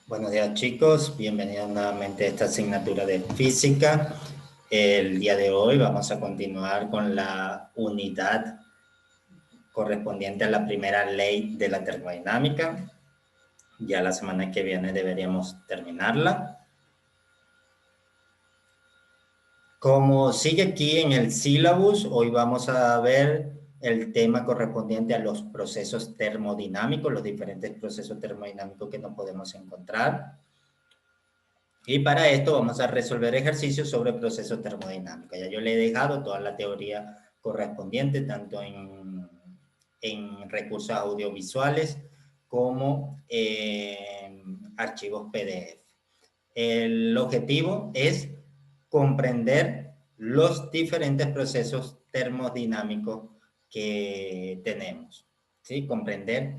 Buenos días chicos, bienvenidos nuevamente a esta asignatura de física. El día de hoy vamos a continuar con la unidad correspondiente a la primera ley de la termodinámica. Ya la semana que viene deberíamos terminarla. Como sigue aquí en el sílabus, hoy vamos a ver el tema correspondiente a los procesos termodinámicos, los diferentes procesos termodinámicos que nos podemos encontrar. Y para esto vamos a resolver ejercicios sobre procesos termodinámicos. Ya yo le he dejado toda la teoría correspondiente, tanto en recursos audiovisuales como en archivos PDF. El objetivo es comprender los diferentes procesos termodinámicos que tenemos. ¿Sí? Comprender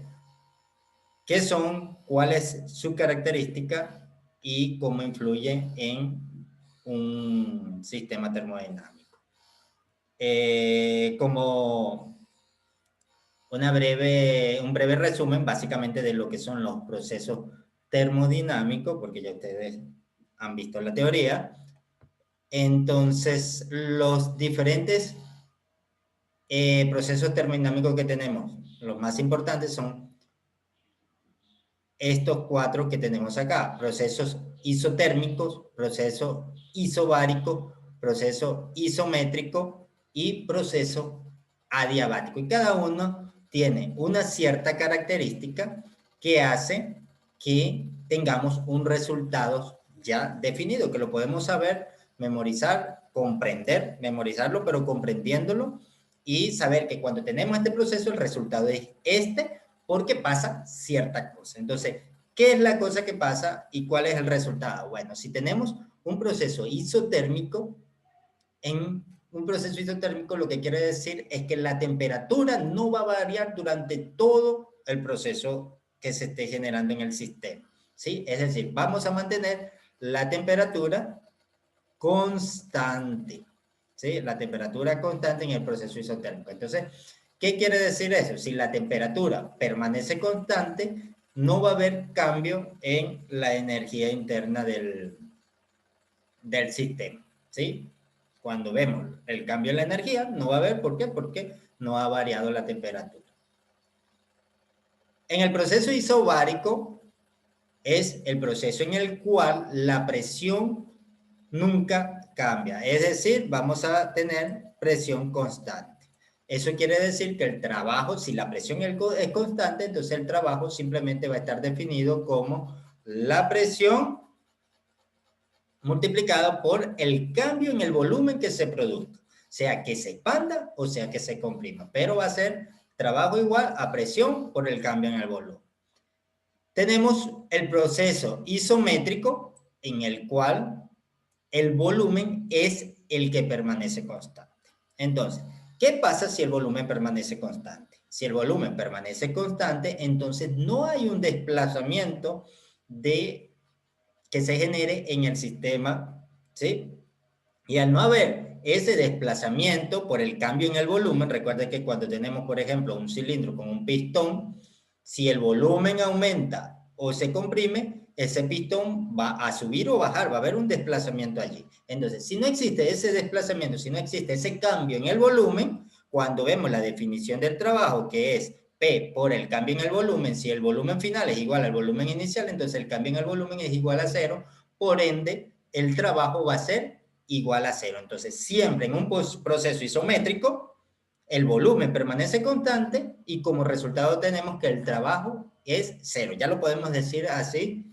qué son, cuál es su característica y cómo influye en un sistema termodinámico. Como un breve resumen básicamente de lo que son los procesos termodinámicos, porque ya ustedes han visto la teoría. Entonces, los diferentes procesos termodinámicos que tenemos, los más importantes son estos cuatro que tenemos acá: procesos isotérmicos, proceso isobárico, proceso isométrico y proceso adiabático. Y cada uno tiene una cierta característica que hace que tengamos un resultado ya definido, que lo podemos saber, memorizar, comprender, memorizarlo, pero comprendiéndolo y saber que cuando tenemos este proceso el resultado es este, porque pasa cierta cosa. Entonces, ¿qué es la cosa que pasa y cuál es el resultado? Bueno, si tenemos un proceso isotérmico, en un proceso isotérmico lo que quiere decir es que la temperatura no va a variar durante todo el proceso que se esté generando en el sistema, ¿sí? Es decir, vamos a mantener la temperatura constante, ¿sí? La temperatura constante en el proceso isotérmico. Entonces, ¿qué quiere decir eso? Si la temperatura permanece constante, no va a haber cambio en la energía interna del sistema, ¿sí? Cuando vemos el cambio en la energía, no va a haber, ¿por qué? Porque no ha variado la temperatura. En el proceso isobárico es el proceso en el cual la presión nunca cambia. Es decir, vamos a tener presión constante. Eso quiere decir que el trabajo, si la presión es constante, entonces el trabajo simplemente va a estar definido como la presión multiplicado por el cambio en el volumen que se produzca, sea que se expanda o sea que se comprima, pero va a ser trabajo igual a presión por el cambio en el volumen. Tenemos el proceso isométrico en el cual el volumen es el que permanece constante. Entonces, ¿qué pasa si el volumen permanece constante? Si el volumen permanece constante, entonces no hay un desplazamiento que se genere en el sistema, ¿sí? Y al no haber ese desplazamiento por el cambio en el volumen, recuerden que cuando tenemos, por ejemplo, un cilindro con un pistón, si el volumen aumenta o se comprime, ese pistón va a subir o bajar, va a haber un desplazamiento allí. Entonces, si no existe ese desplazamiento, si no existe ese cambio en el volumen, cuando vemos la definición del trabajo, que es P por el cambio en el volumen, si el volumen final es igual al volumen inicial, entonces el cambio en el volumen es igual a cero, por ende, el trabajo va a ser igual a cero. Entonces, siempre en un proceso isométrico, el volumen permanece constante y como resultado tenemos que el trabajo es cero. Ya lo podemos decir así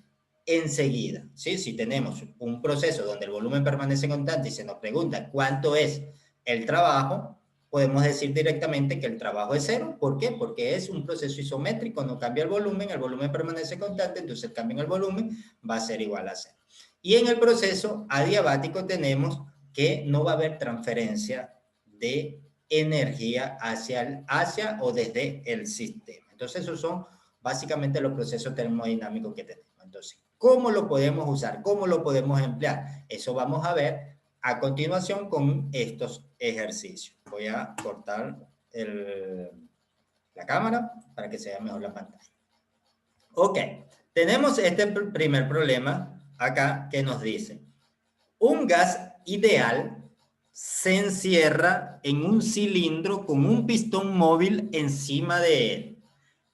enseguida, ¿sí? Si tenemos un proceso donde el volumen permanece constante y se nos pregunta cuánto es el trabajo, podemos decir directamente que el trabajo es cero. ¿Por qué? Porque es un proceso isométrico, no cambia el volumen permanece constante, entonces el cambio en el volumen va a ser igual a cero. Y en el proceso adiabático tenemos que no va a haber transferencia de energía hacia o desde el sistema. Entonces, esos son básicamente los procesos termodinámicos que tenemos. Entonces, ¿cómo lo podemos usar? ¿Cómo lo podemos emplear? Eso vamos a ver a continuación con estos ejercicios. Voy a cortar la cámara para que se vea mejor la pantalla. Ok, tenemos este primer problema acá que nos dice, un gas ideal se encierra en un cilindro con un pistón móvil encima de él.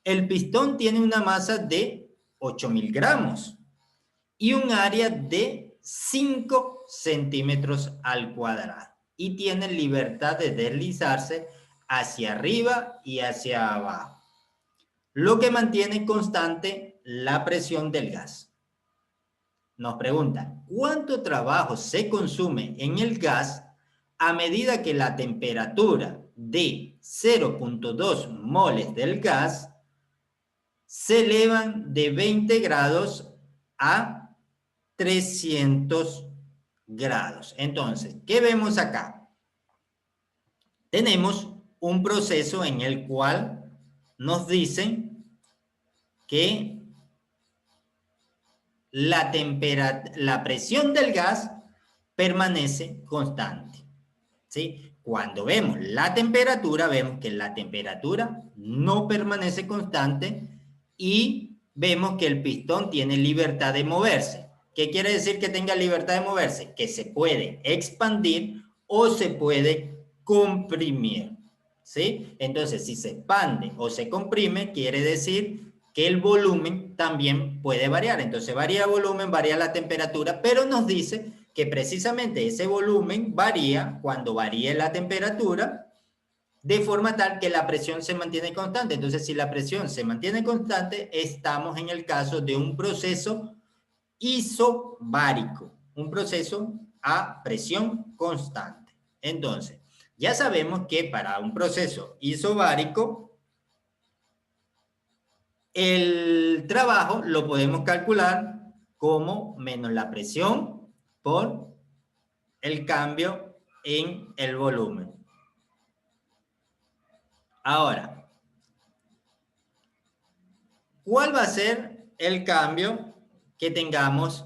El pistón tiene una masa de 8.000 gramos y un área de 5 centímetros al cuadrado. Y tiene libertad de deslizarse hacia arriba y hacia abajo, lo que mantiene constante la presión del gas. Nos pregunta, ¿cuánto trabajo se consume en el gas a medida que la temperatura de 0.2 moles del gas se elevan de 20 grados a 300 grados? Entonces, ¿qué vemos acá? Tenemos un proceso en el cual nos dicen que la presión del gas permanece constante, ¿sí? Cuando vemos la temperatura, vemos que la temperatura no permanece constante y vemos que el pistón tiene libertad de moverse. ¿Qué quiere decir que tenga libertad de moverse? Que se puede expandir o se puede comprimir, ¿sí? Entonces, si se expande o se comprime, quiere decir que el volumen también puede variar. Entonces, varía el volumen, varía la temperatura, pero nos dice que precisamente ese volumen varía cuando varíe la temperatura, de forma tal que la presión se mantiene constante. Entonces, si la presión se mantiene constante, estamos en el caso de un proceso isobárico, un proceso a presión constante. Entonces, ya sabemos que para un proceso isobárico, el trabajo lo podemos calcular como menos la presión por el cambio en el volumen. Ahora, ¿cuál va a ser el cambio que tengamos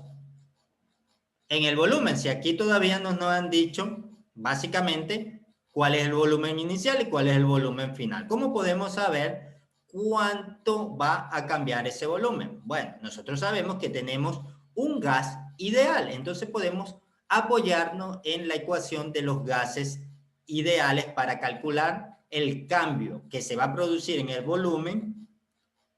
en el volumen? Si aquí todavía no nos han dicho básicamente cuál es el volumen inicial y cuál es el volumen final. ¿Cómo podemos saber cuánto va a cambiar ese volumen? Bueno, nosotros sabemos que tenemos un gas ideal, entonces podemos apoyarnos en la ecuación de los gases ideales para calcular el cambio que se va a producir en el volumen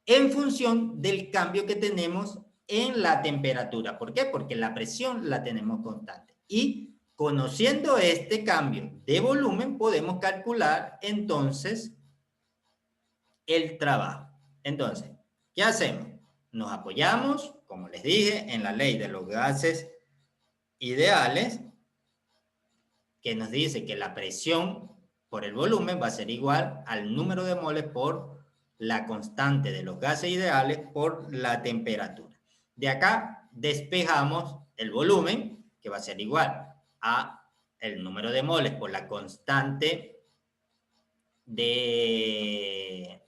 en función del cambio que tenemos en la temperatura. ¿Por qué? Porque la presión la tenemos constante. Y conociendo este cambio de volumen, podemos calcular entonces el trabajo. Entonces, ¿qué hacemos? Nos apoyamos, como les dije, en la ley de los gases ideales, que nos dice que la presión por el volumen va a ser igual al número de moles por la constante de los gases ideales por la temperatura. De acá despejamos el volumen, que va a ser igual a el número de moles por la constante de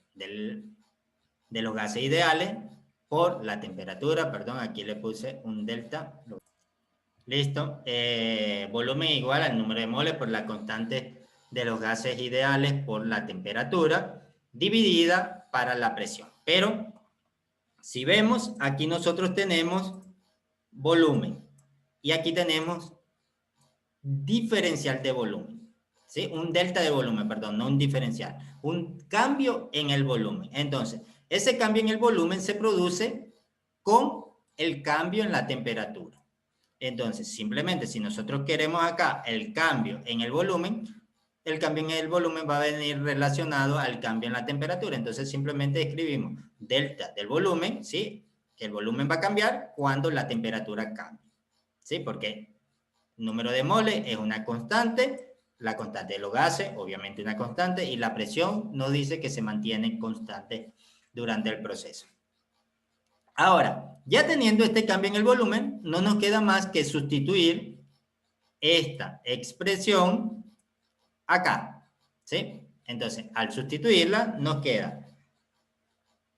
los gases ideales por la temperatura. Perdón, aquí le puse un delta. Listo. Volumen igual al número de moles por la constante de los gases ideales por la temperatura dividida para la presión. Pero si vemos, aquí nosotros tenemos volumen y aquí tenemos diferencial de volumen, ¿sí? Un delta de volumen, perdón, no un diferencial. Un cambio en el volumen. Entonces, ese cambio en el volumen se produce con el cambio en la temperatura. Entonces, simplemente si nosotros queremos acá el cambio en el volumen va a venir relacionado al cambio en la temperatura. Entonces, simplemente escribimos delta del volumen, ¿sí? Que el volumen va a cambiar cuando la temperatura cambie, ¿sí? Porque el número de moles es una constante, la constante de los gases, obviamente una constante, y la presión nos dice que se mantiene constante durante el proceso. Ahora, ya teniendo este cambio en el volumen, no nos queda más que sustituir esta expresión acá, ¿sí? Entonces, al sustituirla, nos queda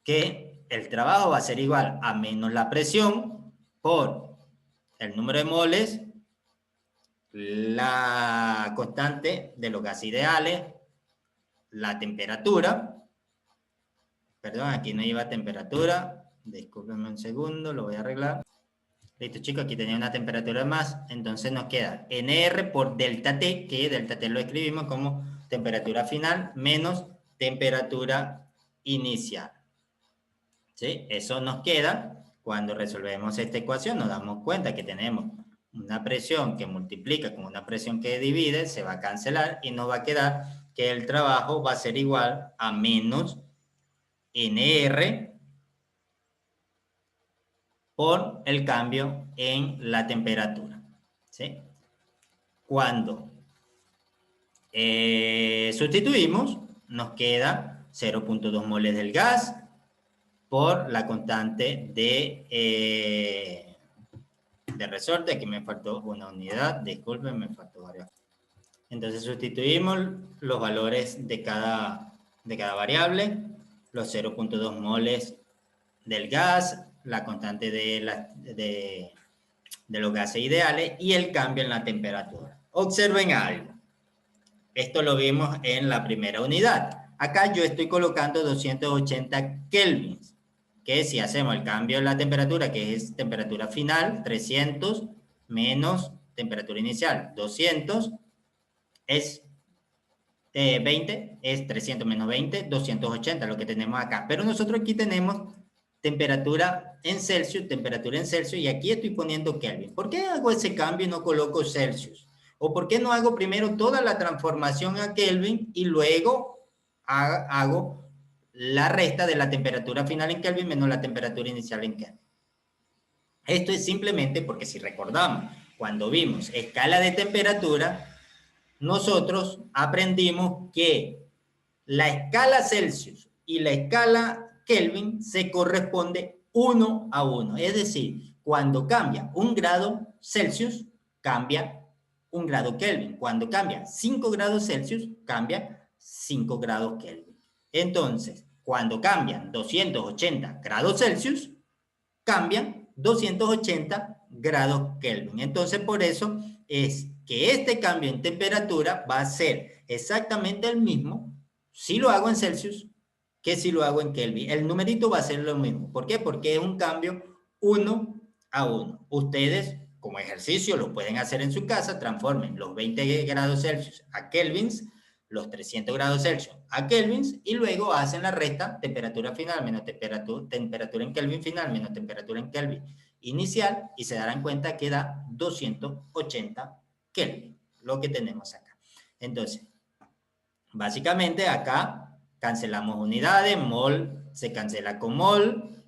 que el trabajo va a ser igual a menos la presión por el número de moles, la constante de los gases ideales, la temperatura, perdón, aquí no iba temperatura, Discúlpenme un segundo, lo voy a arreglar. Listo, chicos, aquí tenía una temperatura más. Entonces nos queda NR por delta T, que delta T lo escribimos como temperatura final menos temperatura inicial. ¿Sí? Eso nos queda cuando resolvemos esta ecuación. Nos damos cuenta que tenemos una presión que multiplica con una presión que divide, se va a cancelar y nos va a quedar que el trabajo va a ser igual a menos NR por el cambio en la temperatura. ¿Sí? Cuando sustituimos, nos queda 0.2 moles del gas por la constante de resorte. Aquí me faltó una unidad, disculpen, me faltó varias. Entonces sustituimos los valores de cada variable, los 0.2 moles del gas, la constante de los gases ideales y el cambio en la temperatura. Observen algo. Esto lo vimos en la primera unidad. Acá yo estoy colocando 280 kelvins, que si hacemos el cambio en la temperatura, que es temperatura final, 300 menos temperatura inicial, 200, es 20, es 300 menos 20, 280, lo que tenemos acá. Pero nosotros aquí tenemos temperatura en Celsius, y aquí estoy poniendo Kelvin. ¿Por qué hago ese cambio y no coloco Celsius? ¿O por qué no hago primero toda la transformación a Kelvin y luego hago la resta de la temperatura final en Kelvin menos la temperatura inicial en Kelvin? Esto es simplemente porque si recordamos, cuando vimos escala de temperatura, nosotros aprendimos que la escala Celsius y la escala Kelvin se corresponde 1 a 1. Es decir, cuando cambia 1 grado Celsius, cambia 1 grado Kelvin. Cuando cambia 5 grados Celsius, cambia 5 grados Kelvin. Entonces, cuando cambian 280 grados Celsius, cambian 280 grados Kelvin. Entonces, por eso es que este cambio en temperatura va a ser exactamente el mismo si lo hago en Celsius que si lo hago en Kelvin. El numerito va a ser lo mismo. ¿Por qué? Porque es un cambio 1 a 1. Ustedes, como ejercicio, lo pueden hacer en su casa, transformen los 20 grados Celsius a Kelvins, los 300 grados Celsius a Kelvins y luego hacen la resta, temperatura final menos temperatura en Kelvin final menos temperatura en Kelvin inicial y se darán cuenta que da 280 Kelvin, lo que tenemos acá. Entonces, básicamente acá cancelamos unidades, mol se cancela con mol,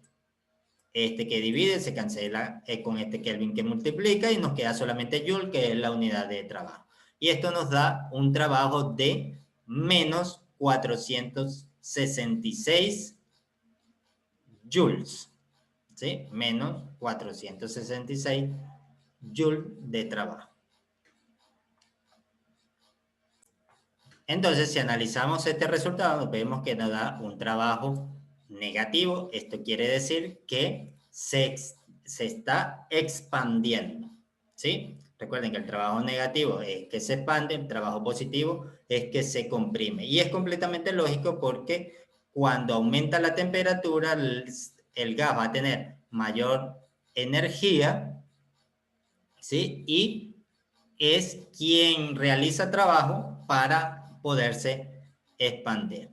este que divide se cancela con este Kelvin que multiplica y nos queda solamente Joule, que es la unidad de trabajo. Y esto nos da un trabajo de menos 466 joules, ¿sí? Menos 466 joules de trabajo. Entonces, si analizamos este resultado, vemos que nos da un trabajo negativo. Esto quiere decir que se está expandiendo, ¿sí? Recuerden que el trabajo negativo es que se expande, el trabajo positivo es que se comprime. Y es completamente lógico porque cuando aumenta la temperatura, el gas va a tener mayor energía, ¿sí? Y es quien realiza trabajo para poderse expandir.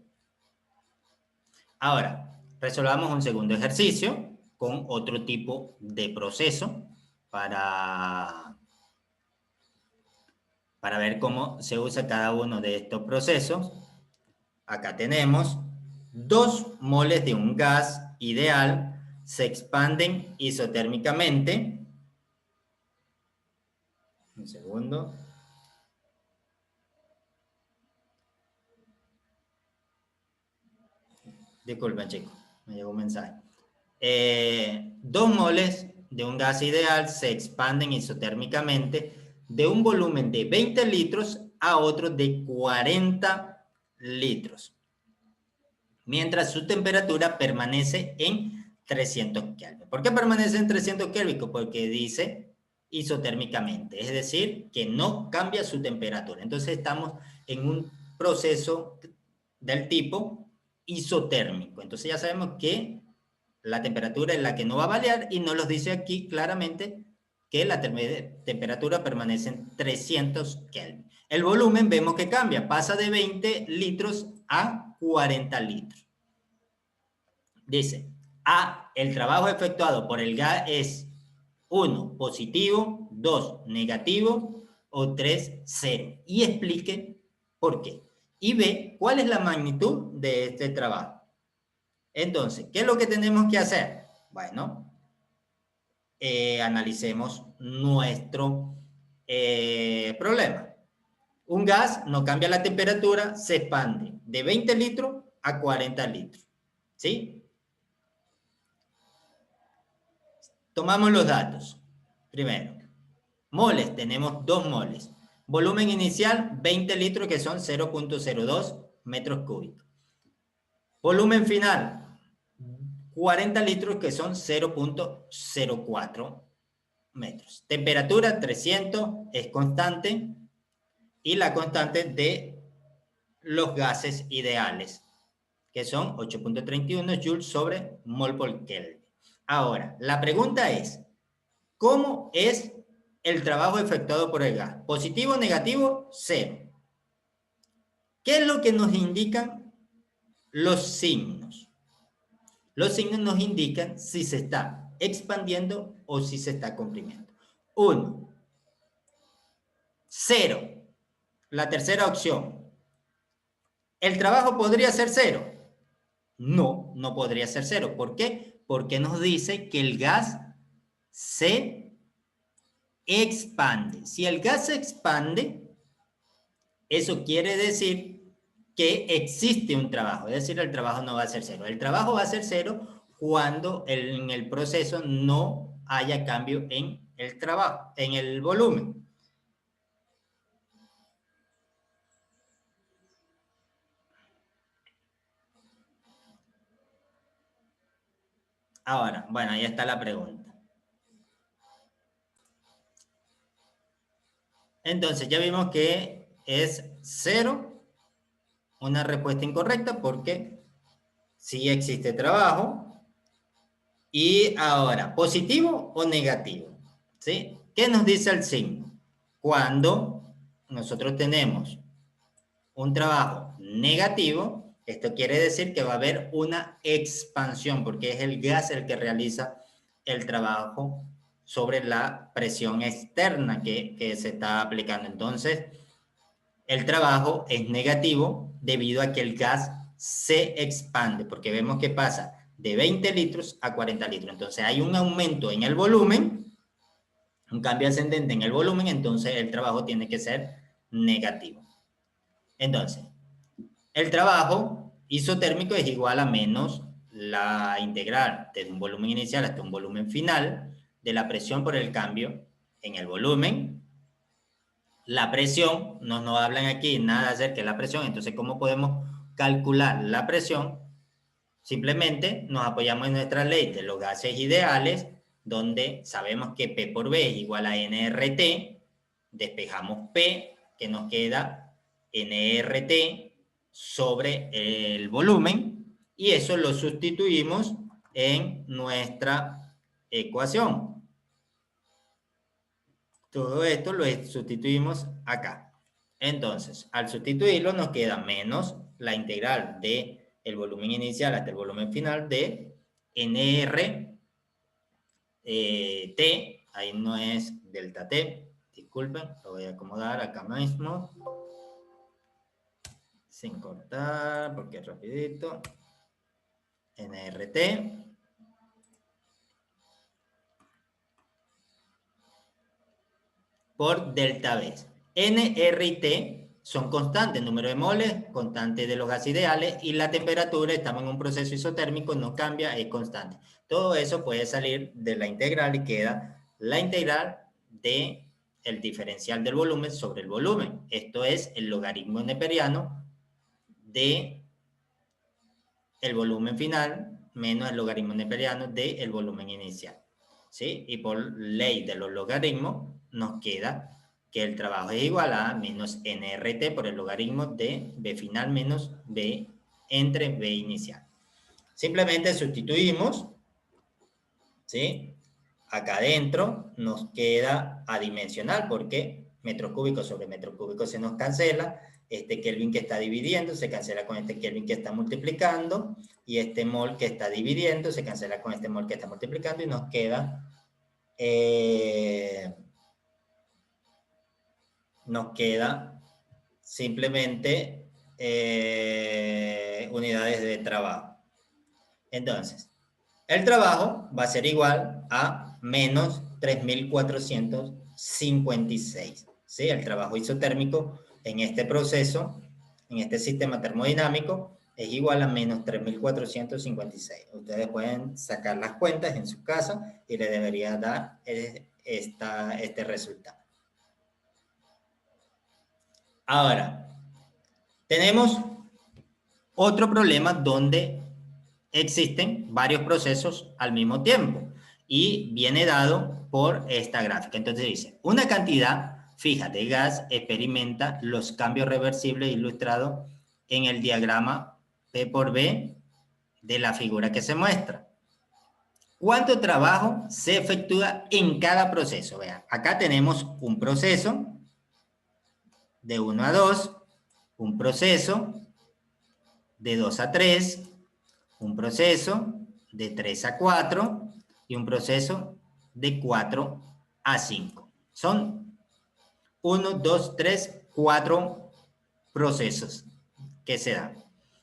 Ahora, resolvamos un segundo ejercicio con otro tipo de proceso para ver cómo se usa cada uno de estos procesos. Acá tenemos 2 moles de un gas ideal, se expanden isotérmicamente. Un segundo. Disculpen, chicos, me llegó un mensaje. 2 moles de un gas ideal se expanden isotérmicamente de un volumen de 20 litros a otro de 40 litros, mientras su temperatura permanece en 300 Kelvin. ¿Por qué permanece en 300 Kelvin? Porque dice isotérmicamente, es decir, que no cambia su temperatura. Entonces estamos en un proceso del tipo isotérmico. Entonces ya sabemos que la temperatura es la que no va a variar y nos los dice aquí claramente que la temperatura permanece en 300 Kelvin. El volumen vemos que cambia, pasa de 20 litros a 40 litros. Dice, A, el trabajo efectuado por el gas es 1, positivo, 2, negativo o 3, 0. Y explique por qué. Y B, cuál es la magnitud de este trabajo. Entonces, ¿qué es lo que tenemos que hacer? Bueno, analicemos nuestro problema. Un gas no cambia la temperatura, se expande de 20 litros a 40 litros. ¿Sí? Tomamos los datos. Primero, moles, tenemos 2 moles. Volumen inicial, 20 litros, que son 0.02 metros cúbicos. Volumen final, 40 litros, que son 0.04 metros. Temperatura, 300, es constante. Y la constante de los gases ideales, que son 8.31 joules sobre mol por Kelvin. Ahora, la pregunta es, ¿cómo es el trabajo efectuado por el gas? ¿Positivo, negativo? Cero. ¿Qué es lo que nos indican los signos? Los signos nos indican si se está expandiendo o si se está comprimiendo. 1. 0. La tercera opción. ¿El trabajo podría ser 0? No, no podría ser 0. ¿Por qué? Porque nos dice que el gas se expande. Si el gas se expande, eso quiere decir que existe un trabajo. Es decir, el trabajo no va a ser 0. El trabajo va a ser 0 cuando en el proceso no haya cambio en el trabajo, en el volumen. Ahora, bueno, ahí está la pregunta. Entonces, ya vimos que es 0, una respuesta incorrecta porque sí existe trabajo. Y ahora, ¿positivo o negativo? ¿Sí? ¿Qué nos dice el signo? Cuando nosotros tenemos un trabajo negativo, esto quiere decir que va a haber una expansión, porque es el gas el que realiza el trabajo sobre la presión externa que se está aplicando. Entonces, el trabajo es negativo debido a que el gas se expande, porque vemos que pasa de 20 litros a 40 litros. Entonces, hay un aumento en el volumen, un cambio ascendente en el volumen, entonces el trabajo tiene que ser negativo. Entonces, el trabajo isotérmico es igual a menos la integral desde un volumen inicial hasta un volumen final de la presión por el cambio en el volumen. La presión, no nos hablan aquí nada acerca de la presión, entonces ¿cómo podemos calcular la presión? Simplemente nos apoyamos en nuestra ley de los gases ideales, donde sabemos que P por B es igual a nRT, despejamos P, que nos queda nRT sobre el volumen, y eso lo sustituimos en nuestra ecuación. Todo esto lo sustituimos acá. Entonces, al sustituirlo nos queda menos la integral de el volumen inicial hasta el volumen final de nR T, ahí no es delta T, disculpen, lo voy a acomodar acá mismo, sin cortar, porque es rapidito, nRT, por delta B. Nr y T son constantes, número de moles, constante de los gases ideales, y la temperatura, estamos en un proceso isotérmico, no cambia, es constante. Todo eso puede salir de la integral y queda la integral de el diferencial del volumen sobre el volumen. Esto es el logaritmo neperiano de el volumen final menos el logaritmo neperiano del volumen inicial. ¿Sí? Y por ley de los logaritmos nos queda que el trabajo es igual a menos nRT por el logaritmo de B final menos B entre B inicial. Simplemente sustituimos ¿sí? Acá adentro nos queda adimensional porque metro cúbico sobre metro cúbico se nos cancela. Este Kelvin que está dividiendo se cancela con este Kelvin que está multiplicando. Y este mol que está dividiendo se cancela con este mol que está multiplicando. Y nos queda simplemente unidades de trabajo. Entonces, el trabajo va a ser igual a menos 3.456. ¿Sí? El trabajo isotérmico en este proceso, en este sistema termodinámico, es igual a menos 3.456. Ustedes pueden sacar las cuentas en su casa y le debería dar este resultado. Ahora, tenemos otro problema donde existen varios procesos al mismo tiempo y viene dado por esta gráfica. Entonces dice, una cantidad fija de gas experimenta los cambios reversibles ilustrados en el diagrama P por B de la figura que se muestra. ¿Cuánto trabajo se efectúa en cada proceso? Vean, acá tenemos un proceso de 1 a 2, un proceso de 2 a 3, un proceso de 3 a 4 y un proceso de 4 a 5. Son 1, 2, 3, 4 procesos que se dan.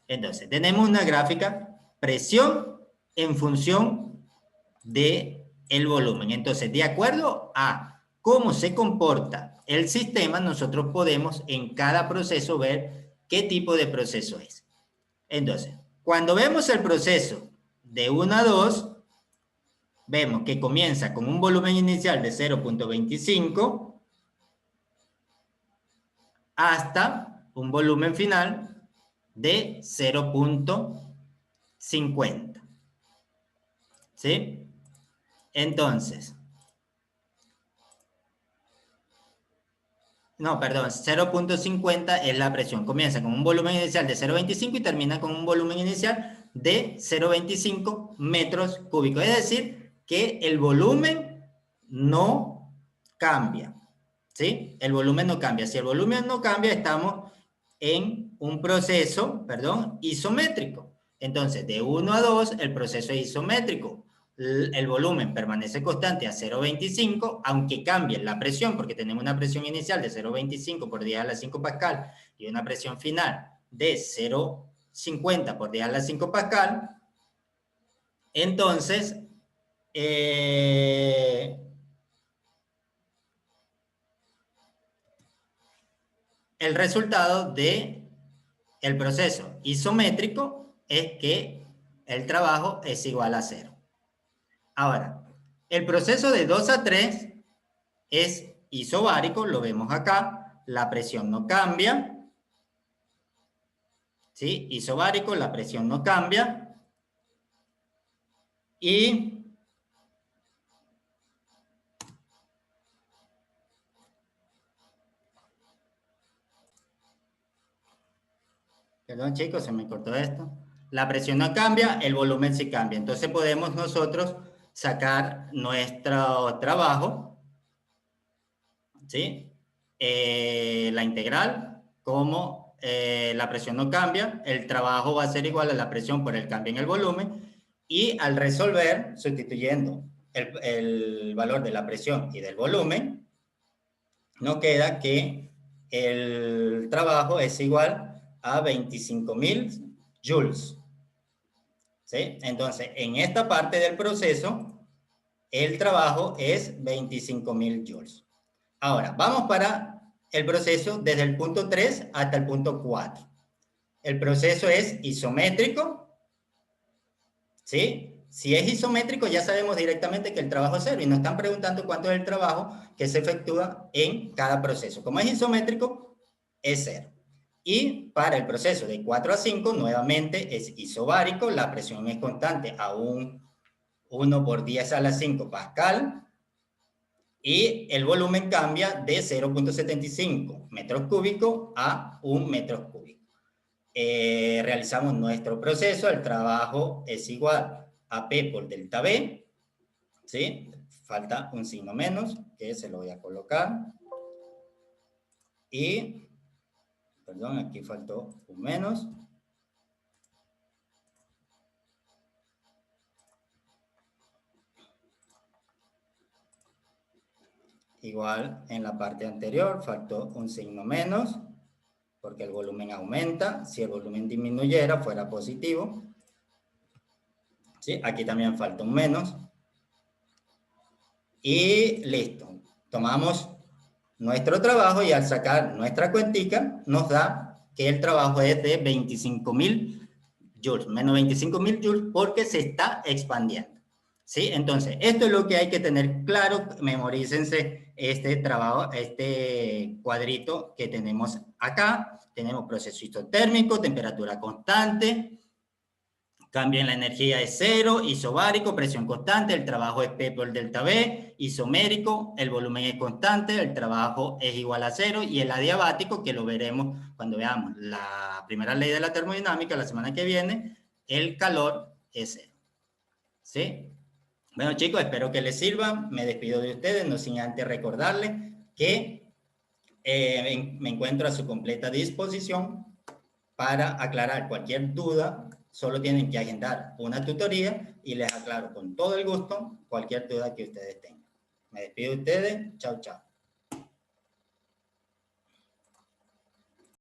Entonces, tenemos una gráfica presión en función de el volumen. Entonces, de acuerdo a cómo se comporta el sistema, nosotros podemos en cada proceso ver qué tipo de proceso es. Entonces, cuando vemos el proceso de 1 a 2, vemos que comienza con un volumen inicial de 0.25 hasta un volumen final de 0.50. ¿Sí? Entonces, no, perdón, 0.50 es la presión. Comienza con un volumen inicial de 0.25 y termina con un volumen inicial de 0.25 metros cúbicos. Es decir, que el volumen no cambia. ¿Sí? El volumen no cambia. Si el volumen no cambia, estamos en un proceso, perdón, isométrico. Entonces, de 1 a 2, el proceso es isométrico. El volumen permanece constante a 0.25, aunque cambie la presión, porque tenemos una presión inicial de 0.25 por 10 a la 5 pascal y una presión final de 0.50 por 10 a la 5 pascal. Entonces, el resultado de el proceso isométrico es que el trabajo es igual a 0. Ahora, el proceso de 2 a 3 es isobárico, lo vemos acá, la presión no cambia. ¿Sí? Isobárico, la presión no cambia. Y perdón, chicos, se me cortó esto. La presión no cambia, el volumen sí cambia. Entonces podemos nosotros sacar nuestro trabajo, ¿sí? La integral, como la presión no cambia, el trabajo va a ser igual a la presión por el cambio en el volumen. Y al resolver, sustituyendo el valor de la presión y del volumen, nos queda que el trabajo es igual a 25.000 joules. ¿Sí? Entonces, en esta parte del proceso, el trabajo es 25.000 joules. Ahora, vamos para el proceso desde el punto 3 hasta el punto 4. El proceso es isométrico, ¿sí? Si es isométrico, ya sabemos directamente que el trabajo es 0 y nos están preguntando cuánto es el trabajo que se efectúa en cada proceso. Como es isométrico, es 0. Y para el proceso de 4 a 5, nuevamente es isobárico, la presión es constante a un 1 por 10 a la 5 pascal, y el volumen cambia de 0.75 metros cúbicos a 1 metro cúbico. Realizamos nuestro proceso, el trabajo es igual a P por delta B, ¿sí? Falta un signo menos, que se lo voy a colocar. Y, perdón, aquí faltó un menos. Igual en la parte anterior faltó un signo menos, porque el volumen aumenta. Si el volumen disminuyera, fuera positivo. ¿Sí? Aquí también falta un menos. Y listo. Tomamos nuestro trabajo y al sacar nuestra cuentica nos da que el trabajo es de 25.000 joules, menos 25.000 joules porque se está expandiendo. ¿Sí? Entonces, esto es lo que hay que tener claro. Memorícense este trabajo, este cuadrito que tenemos acá. Tenemos proceso isotérmico, temperatura constante, cambio en la energía es cero, isobárico, presión constante, el trabajo es P por delta V, isomérico, el volumen es constante, el trabajo es igual a cero, y el adiabático, que lo veremos cuando veamos la primera ley de la termodinámica la semana que viene, el calor es cero. ¿Sí? Bueno, chicos, espero que les sirva. Me despido de ustedes, no sin antes recordarles que me encuentro a su completa disposición para aclarar cualquier duda. Solo tienen que agendar una tutoría y les aclaro con todo el gusto cualquier duda que ustedes tengan. Me despido de ustedes. Chao, chao.